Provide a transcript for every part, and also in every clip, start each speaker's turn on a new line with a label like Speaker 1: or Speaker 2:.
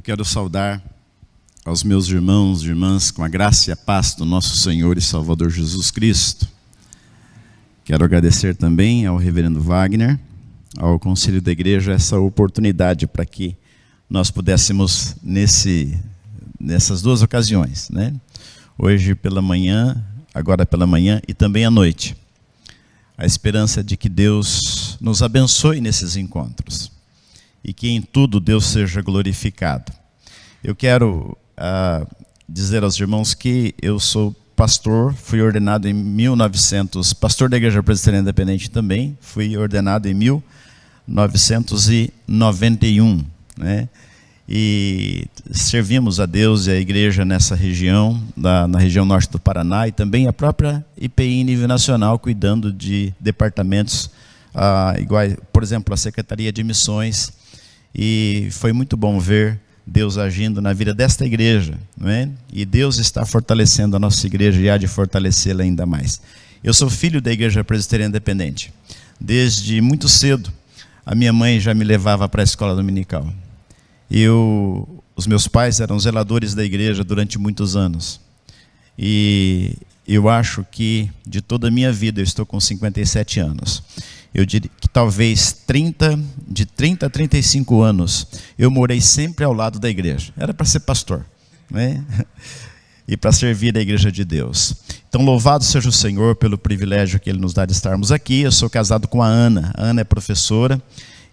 Speaker 1: Eu quero saudar aos meus irmãos e irmãs com a graça e a paz do nosso Senhor e Salvador Jesus Cristo. Quero agradecer também ao reverendo Wagner, ao Conselho da Igreja, essa oportunidade para que nós pudéssemos, nessas duas ocasiões, né? Hoje pela manhã, agora pela manhã e também à noite. A esperança de que Deus nos abençoe nesses encontros e que em tudo Deus seja glorificado. Eu quero dizer aos irmãos que eu sou pastor, fui ordenado em 1900, pastor da Igreja Presbiteriana Independente também, fui ordenado em 1991, né? E servimos a Deus e a igreja nessa região, na região norte do Paraná, e também a própria IPI em nível nacional, cuidando de departamentos, iguais, por exemplo, a Secretaria de Missões. E foi muito bom ver Deus agindo na vida desta igreja, não é? E Deus está fortalecendo a nossa igreja e há de fortalecê-la ainda mais. Eu sou filho da Igreja Presbiteriana Independente. Desde muito cedo, a minha mãe já me levava para a escola dominical. Os meus pais eram zeladores da igreja durante muitos anos. E eu acho que de toda a minha vida, eu estou com 57 anos, eu diria que talvez de 30 a 35 anos, eu morei sempre ao lado da igreja. Era para ser pastor, né? E para servir a igreja de Deus. Então, louvado seja o Senhor pelo privilégio que Ele nos dá de estarmos aqui. Eu sou casado com a Ana. A Ana é professora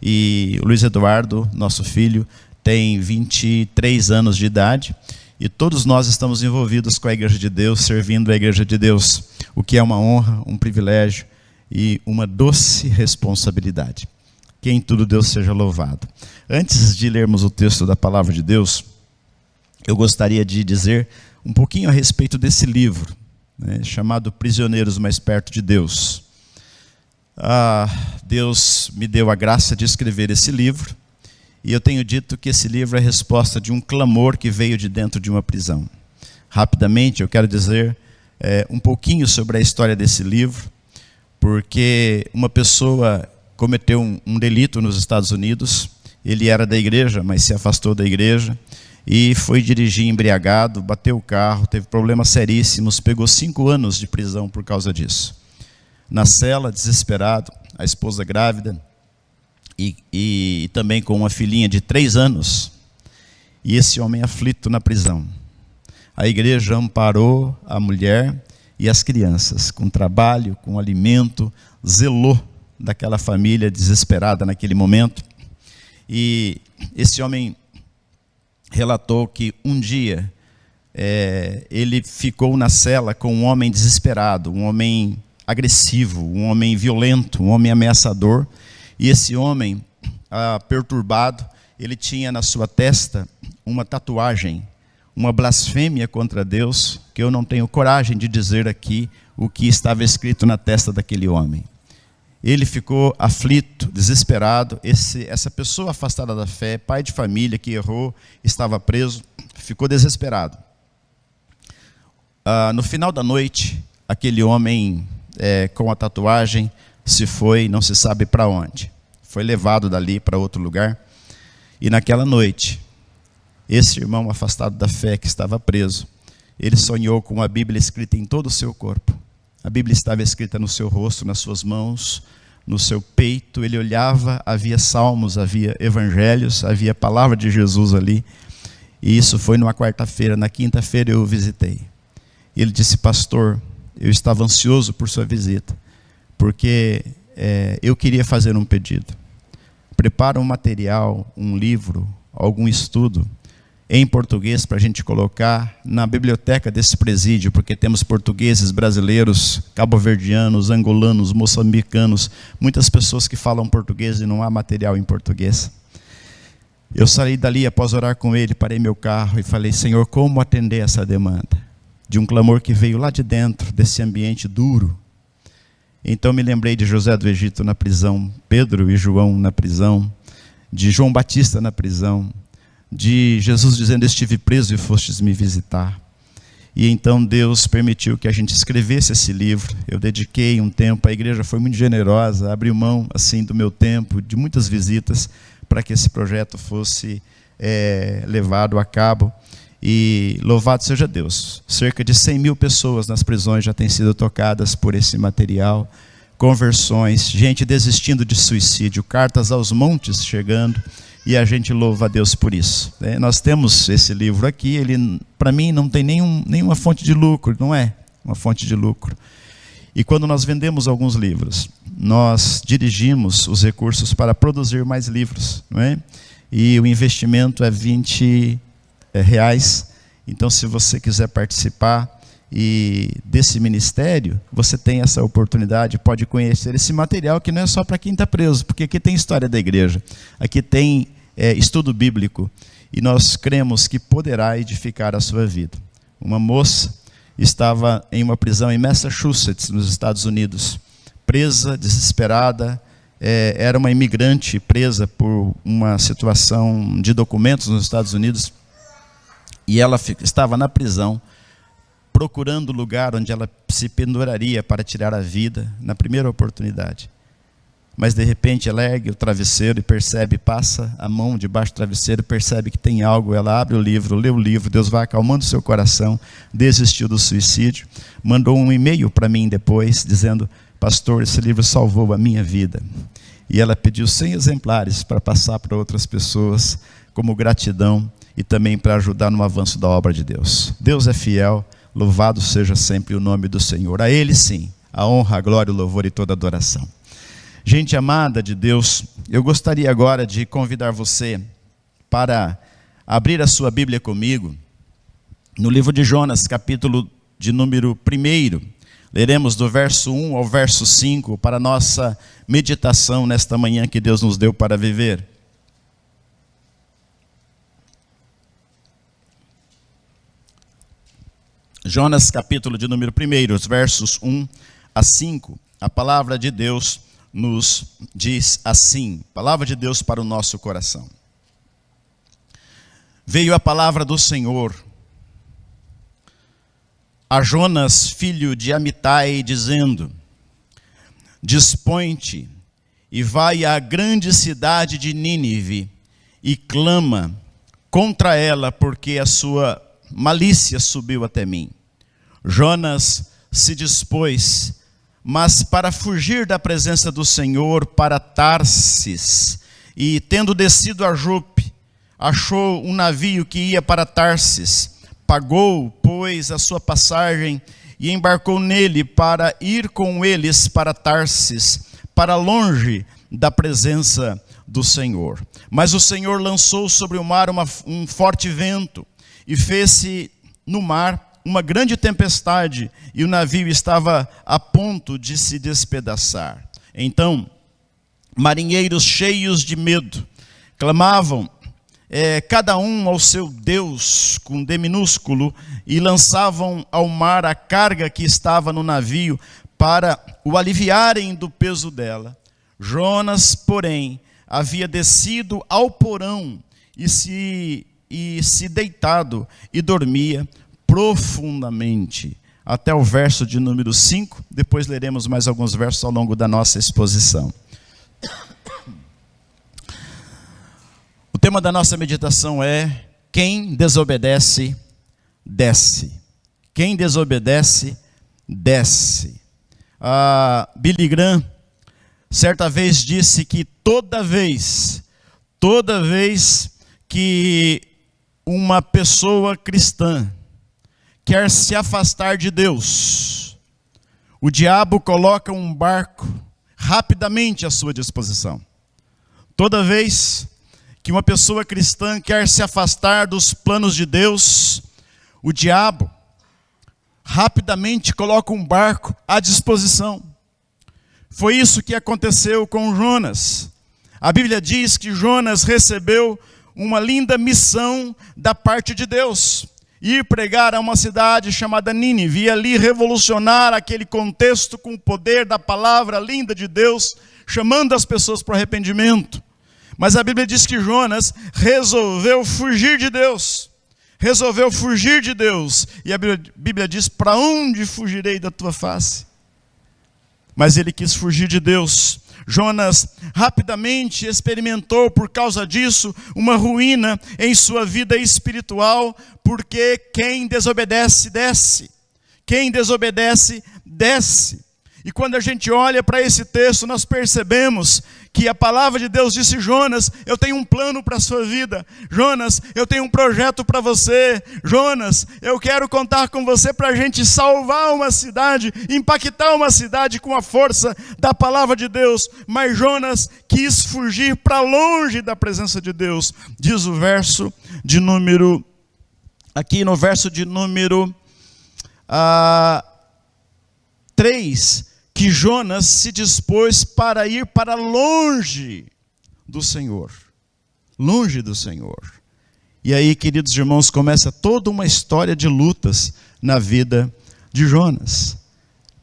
Speaker 1: e o Luiz Eduardo, nosso filho, tem 23 anos de idade. E todos nós estamos envolvidos com a igreja de Deus, servindo a igreja de Deus, o que é uma honra, um privilégio e uma doce responsabilidade. Que em tudo Deus seja louvado. Antes de lermos o texto da palavra de Deus, eu gostaria de dizer um pouquinho a respeito desse livro, né, chamado Prisioneiros Mais Perto de Deus. Deus me deu a graça de escrever esse livro, e eu tenho dito que esse livro é a resposta de um clamor que veio de dentro de uma prisão. Rapidamente, eu quero dizer um pouquinho sobre a história desse livro, porque uma pessoa cometeu um delito nos Estados Unidos. Ele era da igreja, mas se afastou da igreja e foi dirigir embriagado, bateu o carro, teve problemas seríssimos, pegou 5 anos de prisão por causa disso. Na cela, desesperado, a esposa grávida e também com uma filhinha de 3 anos, e esse homem aflito na prisão. A igreja amparou a mulher e as crianças, com trabalho, com alimento, zelou daquela família desesperada naquele momento. E esse homem relatou que um dia ele ficou na cela com um homem desesperado, um homem agressivo, um homem violento, um homem ameaçador. E esse homem, perturbado, ele tinha na sua testa uma tatuagem, uma blasfêmia contra Deus, que eu não tenho coragem de dizer aqui o que estava escrito na testa daquele homem. Ele ficou aflito, desesperado. Essa pessoa afastada da fé, pai de família que errou, estava preso, ficou desesperado. No final da noite, aquele homem com a tatuagem se foi, não se sabe para onde. Foi levado dali para outro lugar. E naquela noite, esse irmão afastado da fé que estava preso, ele sonhou com a Bíblia escrita em todo o seu corpo. A Bíblia estava escrita no seu rosto, nas suas mãos, no seu peito. Ele olhava, havia salmos, havia evangelhos, havia a palavra de Jesus ali. E isso foi numa quarta-feira. Na quinta-feira eu o visitei. E ele disse: pastor, eu estava ansioso por sua visita, porque eu queria fazer um pedido. Prepara um material, um livro, algum estudo em português para a gente colocar na biblioteca desse presídio, porque temos portugueses, brasileiros, cabo-verdianos, angolanos, moçambicanos, muitas pessoas que falam português e não há material em português. Eu saí dali após orar com ele, parei meu carro e falei: Senhor, como atender essa demanda? De um clamor que veio lá de dentro, desse ambiente duro. Então me lembrei de José do Egito na prisão, Pedro e João na prisão, de João Batista na prisão, de Jesus dizendo: estive preso e fostes me visitar. E então Deus permitiu que a gente escrevesse esse livro. Eu dediquei um tempo, a igreja foi muito generosa, abriu mão assim do meu tempo, de muitas visitas, para que esse projeto fosse levado a cabo. E louvado seja Deus, cerca de 100 mil pessoas nas prisões já têm sido tocadas por esse material, conversões, gente desistindo de suicídio, cartas aos montes chegando, e a gente louva a Deus por isso. Nós temos esse livro aqui, ele para mim não tem nenhuma fonte de lucro, não é uma fonte de lucro. E quando nós vendemos alguns livros, nós dirigimos os recursos para produzir mais livros, não é? E o investimento é R$20. Então, se você quiser participar desse ministério, você tem essa oportunidade, pode conhecer esse material que não é só para quem está preso, porque aqui tem história da igreja, aqui tem estudo bíblico, e nós cremos que poderá edificar a sua vida. Uma moça estava em uma prisão em Massachusetts, nos Estados Unidos, presa, desesperada, era uma imigrante presa por uma situação de documentos nos Estados Unidos, e ela estava na prisão, procurando o lugar onde ela se penduraria para tirar a vida, na primeira oportunidade. Mas de repente ela ergue o travesseiro e percebe, passa a mão debaixo do travesseiro, percebe que tem algo, ela abre o livro, lê o livro, Deus vai acalmando o seu coração, desistiu do suicídio, mandou um e-mail para mim depois, dizendo: pastor, esse livro salvou a minha vida. E ela pediu 100 exemplares para passar para outras pessoas, como gratidão, e também para ajudar no avanço da obra de Deus. Deus é fiel, louvado seja sempre o nome do Senhor. A Ele sim, a honra, a glória, o louvor e toda a adoração. Gente amada de Deus, eu gostaria agora de convidar você para abrir a sua Bíblia comigo, no livro de Jonas, capítulo de número 1. Leremos do verso 1 ao verso 5, para a nossa meditação nesta manhã que Deus nos deu para viver. Jonas, capítulo de número 1, os versos 1 a 5, a palavra de Deus nos diz assim, palavra de Deus para o nosso coração. Veio a palavra do Senhor a Jonas, filho de Amitai, dizendo: dispõe-te e vai à grande cidade de Nínive e clama contra ela, porque a sua malícia subiu até mim. Jonas se dispôs, mas para fugir da presença do Senhor, para Tarsis, e tendo descido a Jope, achou um navio que ia para Tarsis, pagou, pois, a sua passagem e embarcou nele para ir com eles para Tarsis, para longe da presença do Senhor. Mas o Senhor lançou sobre o mar um forte vento, e fez-se no mar uma grande tempestade, e o navio estava a ponto de se despedaçar. Então, marinheiros cheios de medo, clamavam, cada um ao seu Deus, com D minúsculo, e lançavam ao mar a carga que estava no navio, para o aliviarem do peso dela. Jonas, porém, havia descido ao porão, e se deitado, e dormia profundamente. Até o verso de número 5, depois leremos mais alguns versos ao longo da nossa exposição. O tema da nossa meditação é: quem desobedece, desce. Quem desobedece, desce. Billy Graham, certa vez, disse que toda vez que uma pessoa cristã quer se afastar de Deus, o diabo coloca um barco rapidamente à sua disposição. Toda vez que uma pessoa cristã quer se afastar dos planos de Deus, o diabo rapidamente coloca um barco à disposição. Foi isso que aconteceu com Jonas. A Bíblia diz que Jonas recebeu uma linda missão da parte de Deus: ir pregar a uma cidade chamada Nínive, e ali revolucionar aquele contexto com o poder da palavra linda de Deus, chamando as pessoas para o arrependimento. Mas a Bíblia diz que Jonas resolveu fugir de Deus. E a Bíblia diz: para onde fugirei da tua face? Mas ele quis fugir de Deus. Jonas rapidamente experimentou, por causa disso, uma ruína em sua vida espiritual, porque quem desobedece, desce. Quem desobedece, desce. E quando a gente olha para esse texto, nós percebemos que a palavra de Deus disse: Jonas, eu tenho um plano para a sua vida. Jonas, eu tenho um projeto para você. Jonas, eu quero contar com você para a gente salvar uma cidade, impactar uma cidade com a força da palavra de Deus. Mas Jonas quis fugir para longe da presença de Deus. Diz o verso de número, aqui no verso de número 3, que Jonas se dispôs para ir para longe do Senhor. Longe do Senhor. E aí, queridos irmãos, começa toda uma história de lutas na vida de Jonas.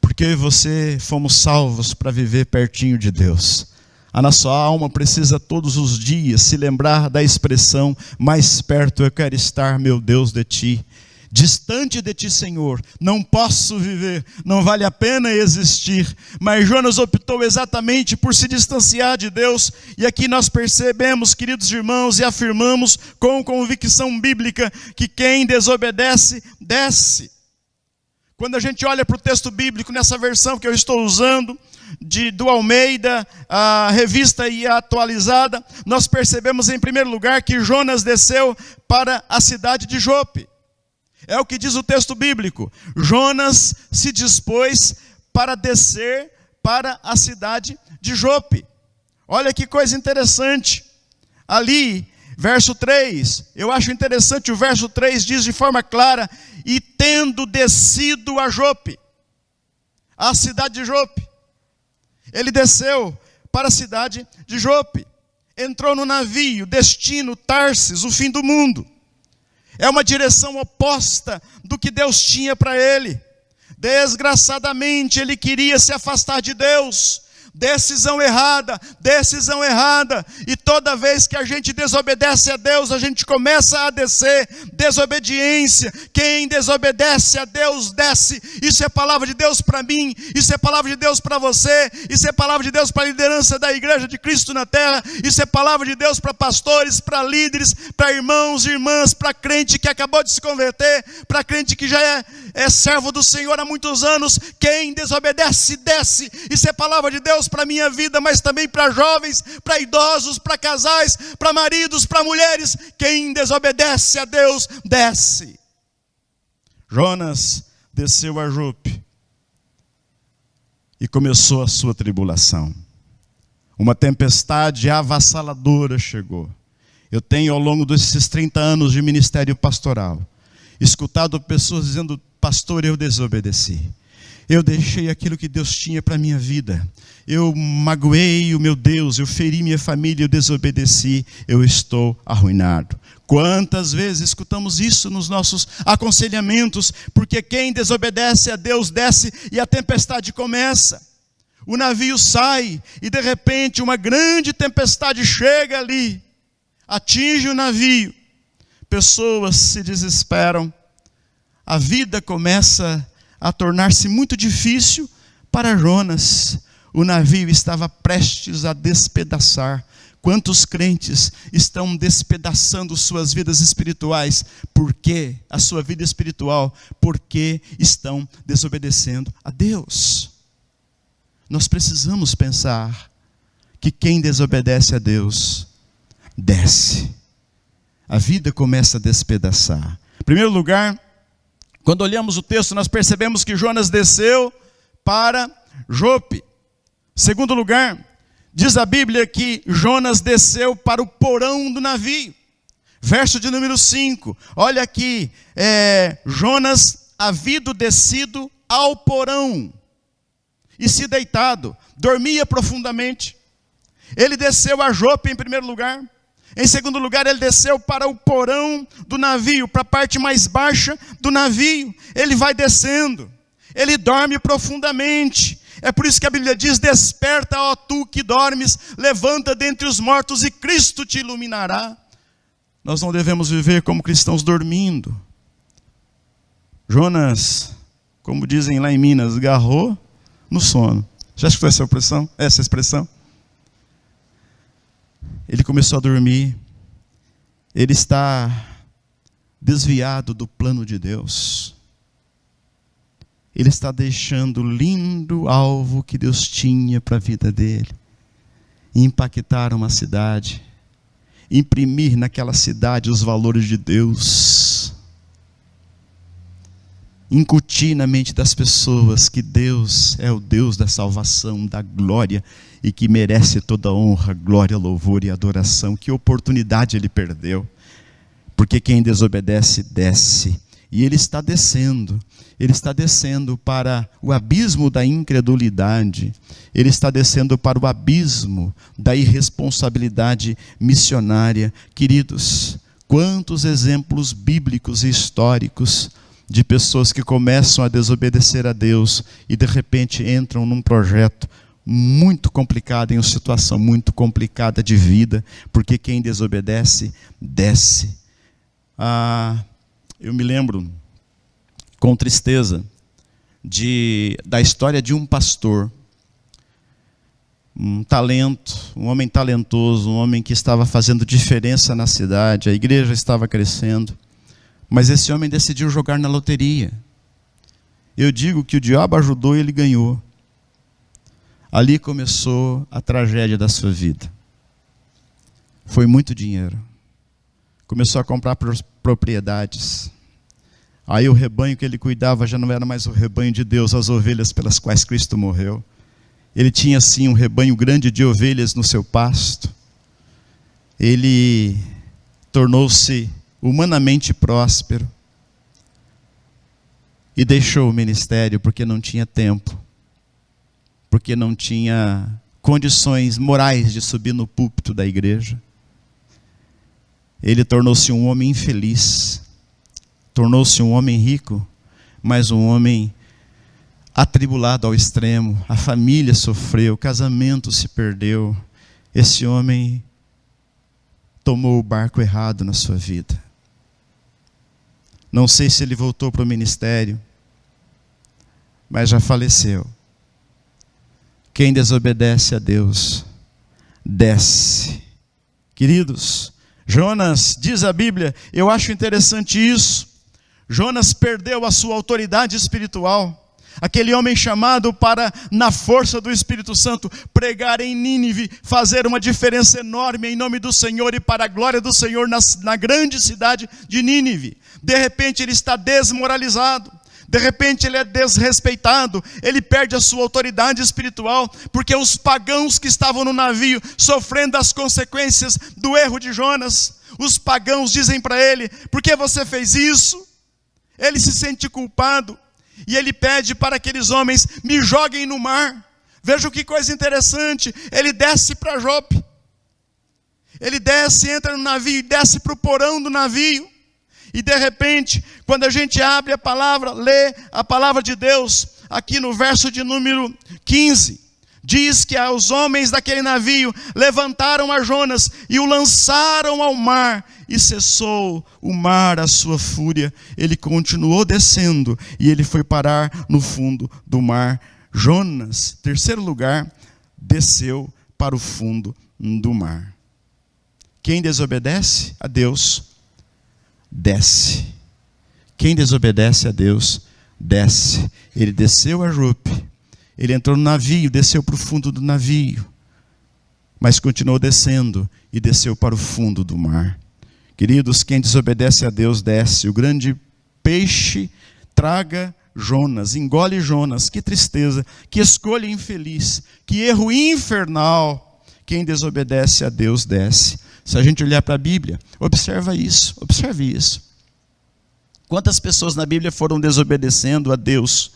Speaker 1: Porque eu e você fomos salvos para viver pertinho de Deus. A nossa alma precisa todos os dias se lembrar da expressão: mais perto eu quero estar, meu Deus, de ti. Distante de ti, Senhor, não posso viver, não vale a pena existir. Mas Jonas optou exatamente por se distanciar de Deus. E aqui nós percebemos, queridos irmãos, e afirmamos com convicção bíblica que quem desobedece, desce. Quando a gente olha para o texto bíblico, nessa versão que eu estou usando, do Almeida, a revista e a atualizada, nós percebemos em primeiro lugar que Jonas desceu para a cidade de Jope. É o que diz o texto bíblico. Jonas se dispôs para descer para a cidade de Jope. Olha que coisa interessante. Ali, verso 3, eu acho interessante, o verso 3 diz de forma clara: e tendo descido a Jope, a cidade de Jope. Ele desceu para a cidade de Jope. Entrou no navio, destino Tarsis, o fim do mundo. É uma direção oposta do que Deus tinha para ele. Desgraçadamente, ele queria se afastar de Deus. Decisão errada, decisão errada. E toda vez que a gente desobedece a Deus, a gente começa a descer. Desobediência. Quem desobedece a Deus, desce. Isso é palavra de Deus para mim. Isso é palavra de Deus para você. Isso é palavra de Deus para a liderança da Igreja de Cristo na Terra. Isso é palavra de Deus para pastores, para líderes, para irmãos e irmãs, para crente que acabou de se converter, para crente que já é servo do Senhor há muitos anos. Quem desobedece, desce. Isso é palavra de Deus para a minha vida, mas também para jovens, para idosos, para casais, para maridos, para mulheres. Quem desobedece a Deus, desce. Jonas desceu a Jope e começou a sua tribulação. Uma tempestade avassaladora chegou. Eu tenho, ao longo desses 30 anos de ministério pastoral, escutado pessoas dizendo: pastor, eu desobedeci. Eu deixei aquilo que Deus tinha para a minha vida. Eu magoei o meu Deus, eu feri minha família, eu desobedeci, eu estou arruinado. Quantas vezes escutamos isso nos nossos aconselhamentos? Porque quem desobedece a Deus desce e a tempestade começa. O navio sai e de repente uma grande tempestade chega ali, atinge o navio. Pessoas se desesperam. A vida começa a tornar-se muito difícil para Jonas. O navio estava prestes a despedaçar. Quantos crentes estão despedaçando suas vidas espirituais? Por quê? A sua vida espiritual, porque estão desobedecendo a Deus. Nós precisamos pensar que quem desobedece a Deus, desce. A vida começa a despedaçar. Em primeiro lugar, quando olhamos o texto, nós percebemos que Jonas desceu para Jope. Segundo lugar, diz a Bíblia que Jonas desceu para o porão do navio. Verso de número 5. Olha aqui, Jonas havido descido ao porão e se deitado, dormia profundamente. Ele desceu a Jope em primeiro lugar. Em segundo lugar, ele desceu para o porão do navio, para a parte mais baixa do navio. Ele vai descendo, ele dorme profundamente. É por isso que a Bíblia diz: desperta, ó tu que dormes, levanta dentre os mortos e Cristo te iluminará. Nós não devemos viver como cristãos dormindo. Jonas, como dizem lá em Minas, agarrou no sono. Já escutou essa expressão? ele começou a dormir, ele está desviado do plano de Deus. Ele está deixando o lindo alvo que Deus tinha para a vida dele. Impactar uma cidade, imprimir naquela cidade os valores de Deus, incutir na mente das pessoas que Deus é o Deus da salvação, da glória, e que merece toda honra, glória, louvor e adoração. Que oportunidade ele perdeu, porque quem desobedece, desce. E ele está descendo para o abismo da incredulidade, ele está descendo para o abismo da irresponsabilidade missionária. Queridos, quantos exemplos bíblicos e históricos de pessoas que começam a desobedecer a Deus e de repente entram num projeto muito complicado, em uma situação muito complicada de vida, porque quem desobedece, desce. Eu me lembro com tristeza da história de um pastor, um homem talentoso, um homem que estava fazendo diferença na cidade, a igreja estava crescendo, mas esse homem decidiu jogar na loteria. Eu digo que o diabo ajudou e ele ganhou. Ali começou a tragédia da sua vida. Foi muito dinheiro. Começou a comprar propriedades. Aí o rebanho que ele cuidava já não era mais o rebanho de Deus, as ovelhas pelas quais Cristo morreu. Ele tinha sim um rebanho grande de ovelhas no seu pasto. Ele tornou-se humanamente próspero e deixou o ministério porque não tinha tempo, porque não tinha condições morais de subir no púlpito da igreja. Ele tornou-se um homem infeliz, tornou-se um homem rico, mas um homem atribulado ao extremo. A família sofreu, o casamento se perdeu. Esse homem tomou o barco errado na sua vida. Não sei se ele voltou para o ministério, mas já faleceu. Quem desobedece a Deus, desce. Queridos, Jonas, diz a Bíblia, eu acho interessante isso. Jonas perdeu a sua autoridade espiritual. Aquele homem chamado para, na força do Espírito Santo, pregar em Nínive, fazer uma diferença enorme em nome do Senhor e para a glória do Senhor na grande cidade de Nínive. De repente ele está desmoralizado, de repente ele é desrespeitado, ele perde a sua autoridade espiritual, porque os pagãos que estavam no navio, sofrendo as consequências do erro de Jonas, os pagãos dizem para ele, por que você fez isso? Ele se sente culpado. E ele pede para aqueles homens, me joguem no mar. Veja que coisa interessante, ele desce para Jope. Ele desce, entra no navio e desce para o porão do navio. E de repente, quando a gente abre a palavra, lê a palavra de Deus, aqui no verso de número 15, diz que os homens daquele navio levantaram a Jonas e o lançaram ao mar, e cessou o mar a sua fúria. Ele continuou descendo e ele foi parar no fundo do mar. Jonas, terceiro lugar, desceu para o fundo do mar. Quem desobedece a Deus, desce. Quem desobedece a Deus, desce. Ele desceu a Jope. Ele entrou no navio, desceu para o fundo do navio, mas continuou descendo e desceu para o fundo do mar. Queridos, quem desobedece a Deus desce. O grande peixe traga Jonas, engole Jonas. Que tristeza, que escolha infeliz, que erro infernal. Quem desobedece a Deus desce. Se a gente olhar para a Bíblia, observe isso. Quantas pessoas na Bíblia foram desobedecendo a Deus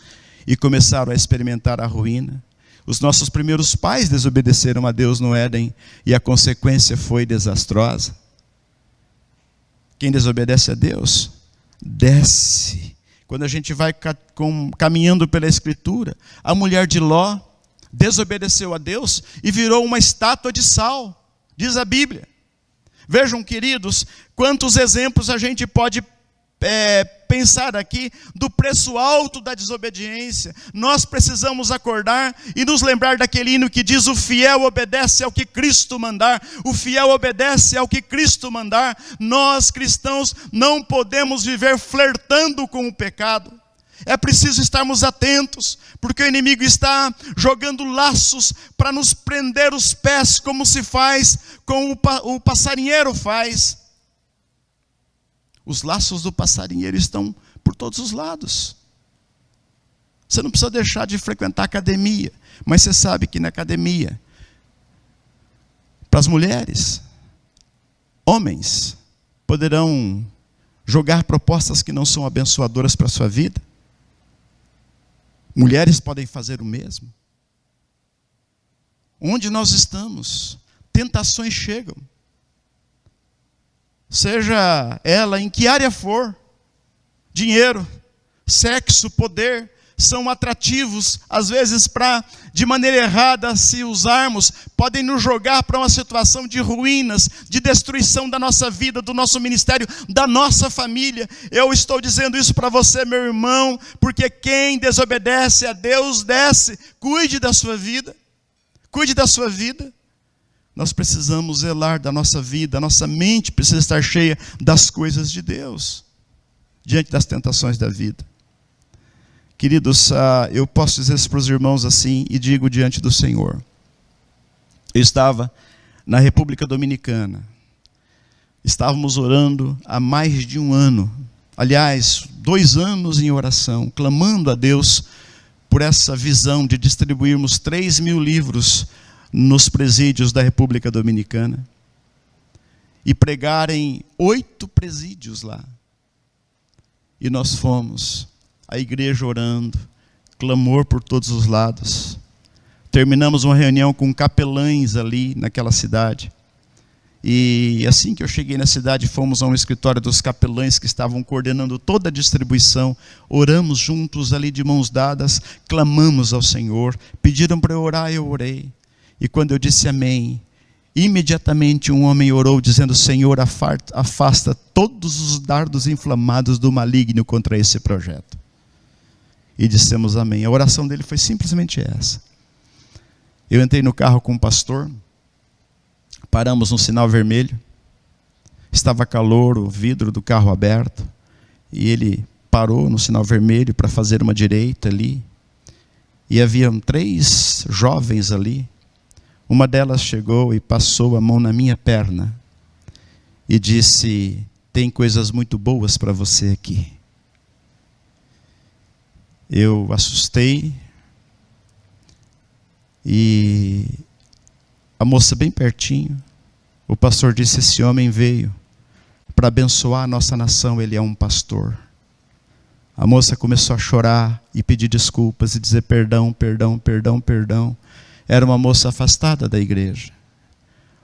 Speaker 1: e começaram a experimentar a ruína? Os nossos primeiros pais desobedeceram a Deus no Éden e a consequência foi desastrosa. Quem desobedece a Deus, desce. Quando a gente vai caminhando pela Escritura, a mulher de Ló desobedeceu a Deus e virou uma estátua de sal, diz a Bíblia. Vejam, queridos, quantos exemplos a gente pode pensar aqui do preço alto da desobediência. Nós precisamos acordar e nos lembrar daquele hino que diz: o fiel obedece ao que Cristo mandar, o fiel obedece ao que Cristo mandar. Nós cristãos não podemos viver flertando com o pecado. É preciso estarmos atentos, porque o inimigo está jogando laços para nos prender os pés, como se faz, como o passarinheiro faz. Os laços do passarinheiro estão por todos os lados. Você não precisa deixar de frequentar a academia, mas você sabe que na academia, para as mulheres, homens poderão jogar propostas que não são abençoadoras para a sua vida. Mulheres podem fazer o mesmo. Onde nós estamos, tentações chegam. Seja ela em que área for, dinheiro, sexo, poder, são atrativos, às vezes de maneira errada, se usarmos, podem nos jogar para uma situação de ruínas, de destruição da nossa vida, do nosso ministério, da nossa família. Eu estou dizendo isso para você, meu irmão, porque quem desobedece a Deus desce. Cuide da sua vida, cuide da sua vida. Nós precisamos zelar da nossa vida, a nossa mente precisa estar cheia das coisas de Deus, diante das tentações da vida. Queridos, eu posso dizer isso para os irmãos assim, e digo diante do Senhor. Eu estava na República Dominicana. Estávamos orando há mais de um ano. Aliás, 2 anos em oração, clamando a Deus por essa visão de distribuirmos 3.000 livros nos presídios da República Dominicana. E pregar em 8 presídios lá. E nós fomos. A igreja orando, clamor por todos os lados. Terminamos uma reunião com capelães ali naquela cidade. E assim que eu cheguei na cidade, fomos a um escritório dos capelães que estavam coordenando toda a distribuição. Oramos juntos ali de mãos dadas, clamamos ao Senhor. Pediram para eu orar, eu orei. E quando eu disse amém, imediatamente um homem orou dizendo: Senhor, afasta todos os dardos inflamados do maligno contra esse projeto. E dissemos amém. A oração dele foi simplesmente essa. Eu entrei no carro com o pastor, paramos no sinal vermelho, estava calor, o vidro do carro aberto, e ele parou no sinal vermelho para fazer uma direita ali, e haviam 3 jovens ali. Uma delas chegou e passou a mão na minha perna e disse: tem coisas muito boas para você aqui. Eu assustei, e a moça bem pertinho, o pastor disse: esse homem veio para abençoar a nossa nação, ele é um pastor. A moça começou a chorar e pedir desculpas e dizer perdão, perdão, perdão, perdão. Era uma moça afastada da igreja.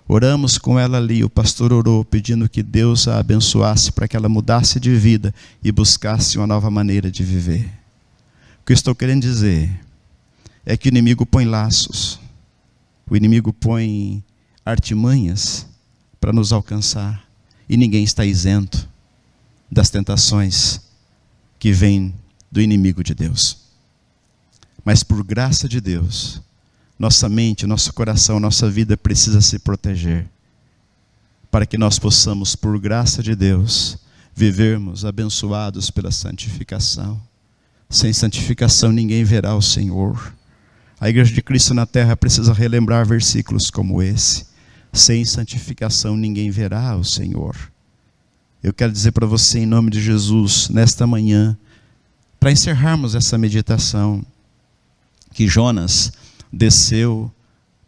Speaker 1: Oramos com ela ali, o pastor orou pedindo que Deus a abençoasse para que ela mudasse de vida e buscasse uma nova maneira de viver. O que eu estou querendo dizer é que o inimigo põe laços, o inimigo põe artimanhas para nos alcançar, e ninguém está isento das tentações que vêm do inimigo de Deus. Mas por graça de Deus, nossa mente, nosso coração, nossa vida precisa se proteger, para que nós possamos, por graça de Deus, vivermos abençoados pela santificação. Sem santificação ninguém verá o Senhor. A Igreja de Cristo na Terra precisa relembrar versículos como esse. Sem santificação ninguém verá o Senhor. Eu quero dizer para você, em nome de Jesus, nesta manhã, para encerrarmos essa meditação, que Jonas desceu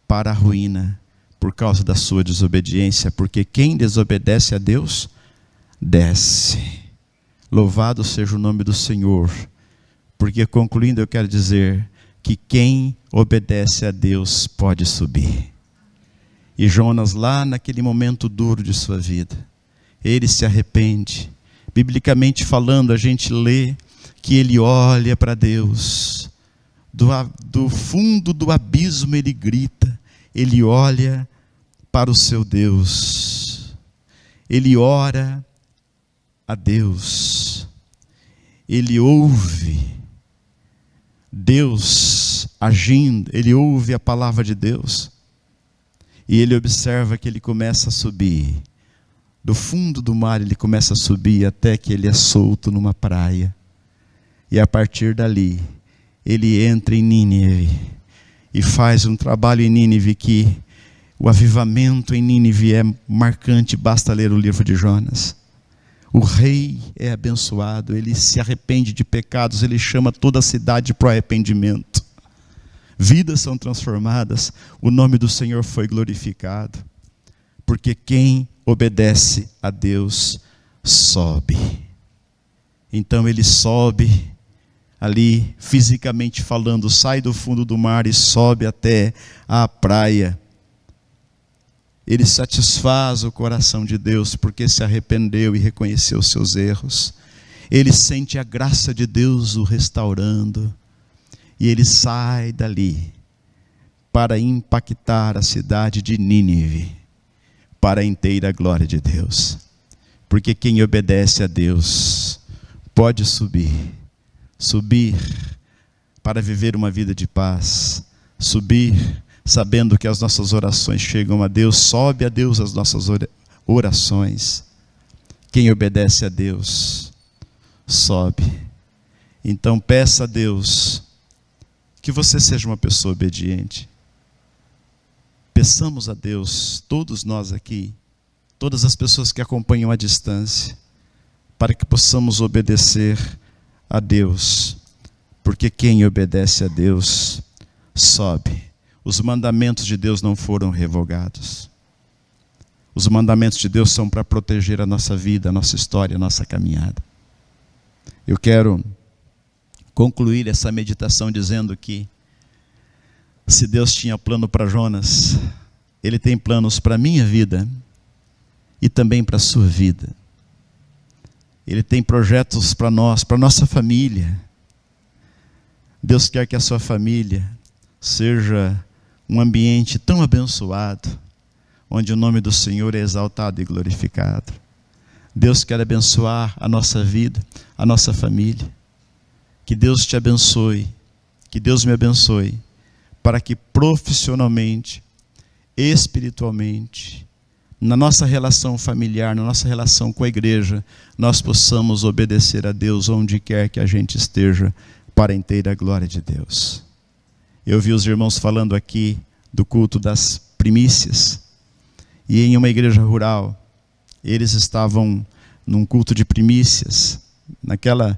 Speaker 1: para a ruína por causa da sua desobediência, porque quem desobedece a Deus, desce. Louvado seja o nome do Senhor. Porque, concluindo, eu quero dizer que quem obedece a Deus pode subir. E Jonas, lá naquele momento duro de sua vida, ele se arrepende. Biblicamente falando, a gente lê que ele olha para Deus. Do fundo do abismo ele grita. Ele olha para o seu Deus. Ele ora a Deus. ele ouve Deus agindo, ele ouve a palavra de Deus, e ele observa que ele começa a subir. Do fundo do mar ele começa a subir até que ele é solto numa praia. E a partir dali, ele entra em Nínive e faz um trabalho em Nínive que o avivamento em Nínive é marcante, basta ler o livro de Jonas. O rei é abençoado, ele se arrepende de pecados, ele chama toda a cidade para o arrependimento. Vidas são transformadas, o nome do Senhor foi glorificado. Porque quem obedece a Deus sobe. Então ele sobe ali, fisicamente falando, sai do fundo do mar e sobe até a praia. Ele satisfaz o coração de Deus porque se arrependeu e reconheceu seus erros. Ele sente a graça de Deus o restaurando. E ele sai dali para impactar a cidade de Nínive para a inteira glória de Deus. Porque quem obedece a Deus pode subir para viver uma vida de paz, subir sabendo que as nossas orações chegam a Deus, sobe a Deus as nossas orações. Quem obedece a Deus sobe. Então peça a Deus que você seja uma pessoa obediente. Peçamos a Deus, todos nós aqui, todas as pessoas que acompanham à distância, para que possamos obedecer a Deus, porque quem obedece a Deus sobe. Os mandamentos de Deus não foram revogados. Os mandamentos de Deus são para proteger a nossa vida, a nossa história, a nossa caminhada. Eu quero concluir essa meditação dizendo que se Deus tinha plano para Jonas, Ele tem planos para a minha vida e também para a sua vida. Ele tem projetos para nós, para a nossa família. Deus quer que a sua família seja um ambiente tão abençoado, onde o nome do Senhor é exaltado e glorificado. Deus quer abençoar a nossa vida, a nossa família. Que Deus te abençoe, que Deus me abençoe, para que profissionalmente, espiritualmente, na nossa relação familiar, na nossa relação com a igreja, nós possamos obedecer a Deus onde quer que a gente esteja, para a inteira glória de Deus. Eu vi os irmãos falando aqui do culto das primícias, e em uma igreja rural, eles estavam num culto de primícias. Naquela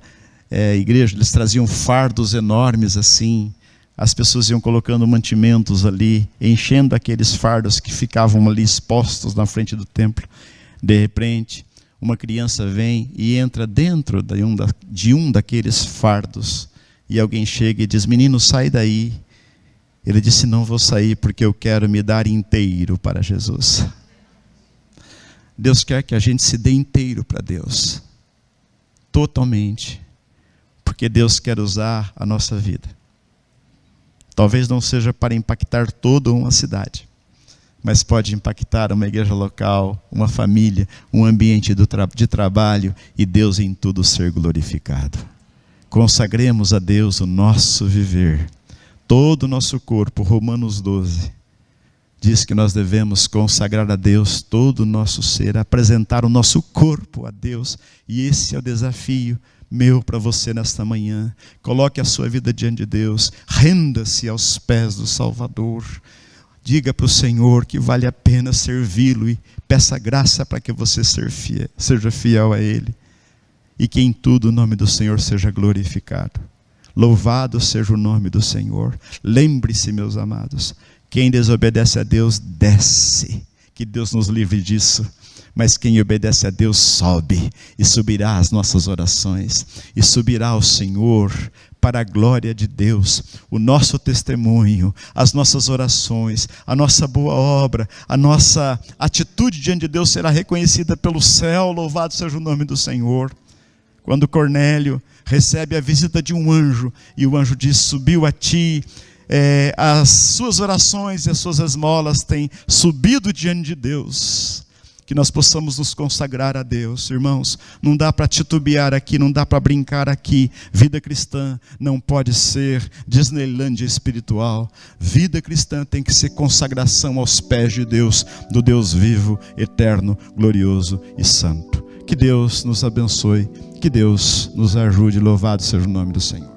Speaker 1: igreja, eles traziam fardos enormes assim, as pessoas iam colocando mantimentos ali, enchendo aqueles fardos que ficavam ali expostos na frente do templo. De repente, uma criança vem e entra dentro de um daqueles fardos, e alguém chega e diz: menino, sai daí. Ele disse: não vou sair porque eu quero me dar inteiro para Jesus. Deus quer que a gente se dê inteiro para Deus, totalmente, porque Deus quer usar a nossa vida. Talvez não seja para impactar toda uma cidade, mas pode impactar uma igreja local, uma família, um ambiente de trabalho, e Deus em tudo ser glorificado. Consagremos a Deus o nosso viver, todo o nosso corpo. Romanos 12 diz que nós devemos consagrar a Deus todo o nosso ser, apresentar o nosso corpo a Deus, e esse é o desafio meu para você nesta manhã. Coloque a sua vida diante de Deus, renda-se aos pés do Salvador, diga para o Senhor que vale a pena servi-lo e peça graça para que você seja fiel a Ele, e que em tudo o nome do Senhor seja glorificado. Louvado seja o nome do Senhor. Lembre-se, meus amados, quem desobedece a Deus desce, que Deus nos livre disso. Mas quem obedece a Deus sobe, e subirá as nossas orações, e subirá ao Senhor para a glória de Deus. O nosso testemunho, as nossas orações, a nossa boa obra, a nossa atitude diante de Deus será reconhecida pelo céu. Louvado seja o nome do Senhor. Quando Cornélio recebe a visita de um anjo, e o anjo diz: subiu a ti, as suas orações e as suas esmolas têm subido diante de Deus. que nós possamos nos consagrar a Deus. Irmãos, não dá para titubear aqui, não dá para brincar aqui. Vida cristã não pode ser Disneylândia espiritual. Vida cristã tem que ser consagração aos pés de Deus, do Deus vivo, eterno, glorioso e santo. Que Deus nos abençoe, que Deus nos ajude. Louvado seja o nome do Senhor.